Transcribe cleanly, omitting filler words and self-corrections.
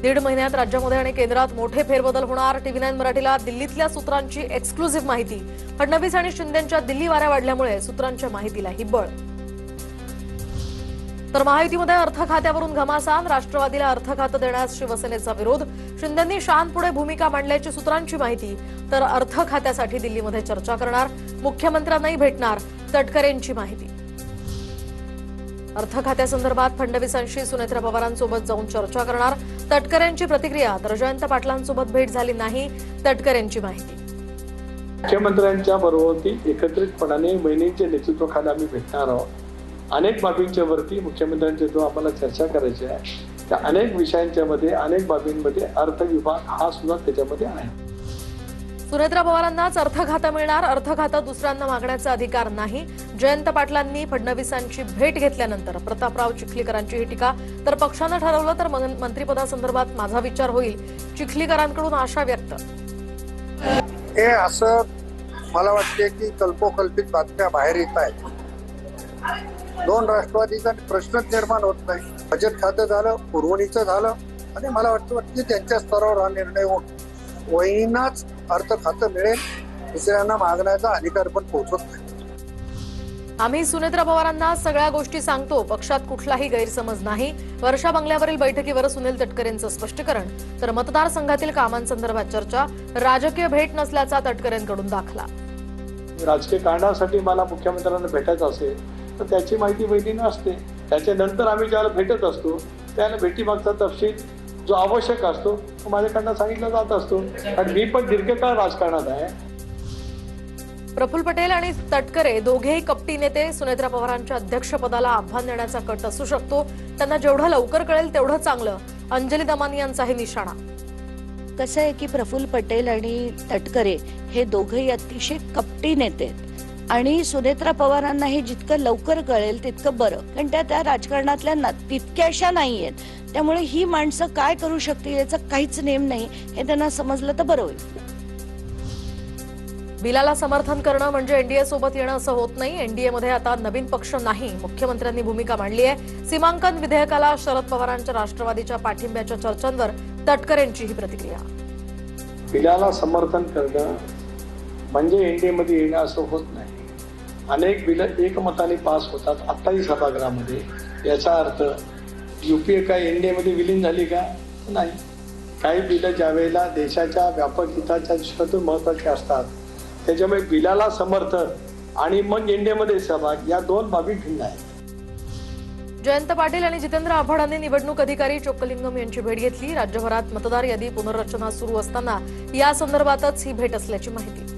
दीड महिन्यात राज्यामध्ये आणि केंद्रात मोठे फेरबदल होणार। TV9 मराठीला दिल्लीतल्या सूत्रांची एक्सक्लुझिव्ह माहिती। फडणवीस आणि शिंदेंच्या दिल्ली वाऱ्या वाढल्यामुळे सूत्रांच्या माहितीलाही बळ। तर महायुतीमध्ये अर्थ खात्यावरून घमासान। राष्ट्रवादीला अर्थ खातं देण्यास शिवसेनेचा विरोध। शिंदेंनी शहांपुढे भूमिका मांडल्याची सूत्रांची माहिती। तर अर्थ खात्यासाठी दिल्लीमध्ये चर्चा करणार, मुख्यमंत्र्यांनाही भेटणार, तटकरेंची माहिती। अर्थ खात्यासंदर्भात फडणवीसांशी सुनेत्रा पवारांसोबत जाऊन चर्चा करणार। तटकरेंची प्रतिक्रिया। तर जयंत पाटलांसोबत भेट झाली नाही, तटकरेंची माहिती। मुख्यमंत्र्यांच्या बरोबरी एकत्रितपणाने महिनेच्या नेतृत्वाखाली आम्ही भेटणार आहोत। अनेक बाबींच्या वरती मुख्यमंत्र्यांच्या जो आम्हाला चर्चा करायची आहे, त्या अनेक विषयांच्या मध्ये अनेक बाबींमध्ये अर्थ विभाग हा सुद्धा त्याच्यामध्ये आहे। सुनेत्रा पवारांनाच अर्थ खातं मिळणार, अर्थ खातं दुसऱ्यांना मागण्याचा अधिकार नाही। जयंत पाटलांनी फडणवीसांची भेट घेतल्यानंतर प्रतापराव चिखलीकरांची ही टीका। तर पक्षानं ठरवलं तर मंत्रिपदासंदर्भात माझा विचार होईल, चिखलीकरांकडून आशा व्यक्त। हे असं मला वाटते की कल्पोकल्पित बातम्या बाहेर येत आहेत। दोन राष्ट्रवादीचा प्रश्नच निर्माण होत नाही। बजेट खातं झालं, पुरवणीचं झालं आणि मला वाटतं की त्यांच्या स्तरावर हा निर्णय होऊन वहिनाच अर्थ खातं मिळेल, दुसऱ्यांना मागण्याचा अधिकार पण पोहोचत नाही। आम्ही सुनेत्रा पवारांना सगळ्या गोष्टी सांगतो, पक्षात कुठलाही गैरसमज नाही। वर्षा बंगल्यावरील बैठकीवर सुनील तटकरेंचं स्पष्टीकरण। तर मतदारसंघातील कामांसंदर्भात चर्चा। राजकीय भेट नसल्याचा तटकरेंकडून दाखला। राजकीय कारणासाठी मला मुख्यमंत्र्यांना भेटायचं असेल तर त्याची माहिती वहिनींना असते। त्याच्यानंतर आम्ही ज्याला भेटत असतो त्याला भेटीमागचा तपशील जो आवश्यक असतो तो माझ्याकडनं सांगितला जात असतो, कारण मी पण दीर्घकाळ राजकारणात आहे। प्रफुल्ल पटेल आणि तटकरे दोघेही कपटी नेते। सुनेत्रा पवारांच्या अध्यक्षपदाला आव्हान देण्याचा कट असू शकतो, त्यांना जेवढं लवकर कळेल तेवढं चांगलं। अंजली दमानी यांचाही निशाणा। कसं आहे की प्रफुल्ल पटेल आणि तटकरे हे दोघेही अतिशय कपटी नेते आहेत आणि सुनेत्रा पवारांना हे जितकं लवकर कळेल तितकं बरं, कारण त्या राजकारणातल्या तितक्याशा नाहीयेत। त्यामुळे ही माणसं काय करू शकतील याचा काहीच नेम नाही, हे त्यांना समजलं तर बरं होईल। बिलाला समर्थन करणं म्हणजे एनडीए सोबत येणं असं होत नाही। एनडीए मध्ये आता नवीन पक्ष नाही, मुख्यमंत्र्यांनी भूमिका मांडली आहे। सीमांकन विधेयकाला शरद पवारांच्या राष्ट्रवादीच्या पाठिंब्याच्या चर्चांवर तटकरेंची ही प्रतिक्रिया। बिलाला समर्थन करणं म्हणजे एनडीए मध्ये येणं असं होत नाही। अनेक बिलं एकमताने पास होतात 28 सभागृहामध्ये। याचा अर्थ यूपीए काय एनडीए मध्ये विलीन झाली का? नाही। काही बिलं ज्यावेळेला देशाच्या व्यापक हिताच्या दृष्टीतून महत्वाचे असतात, त्याच्यामुळे बिलाला समर्थन आणि मग एनडीए मध्ये सहभाग या दोन बाबी भिन्न आहेत। जयंत पाटील आणि जितेंद्र आव्हाडांनी निवडणूक अधिकारी चोक्कलिंगम यांची भेट घेतली। राज्यभरात मतदार यादी पुनर्रचना सुरू असताना या संदर्भातच ही भेट असल्याची माहिती।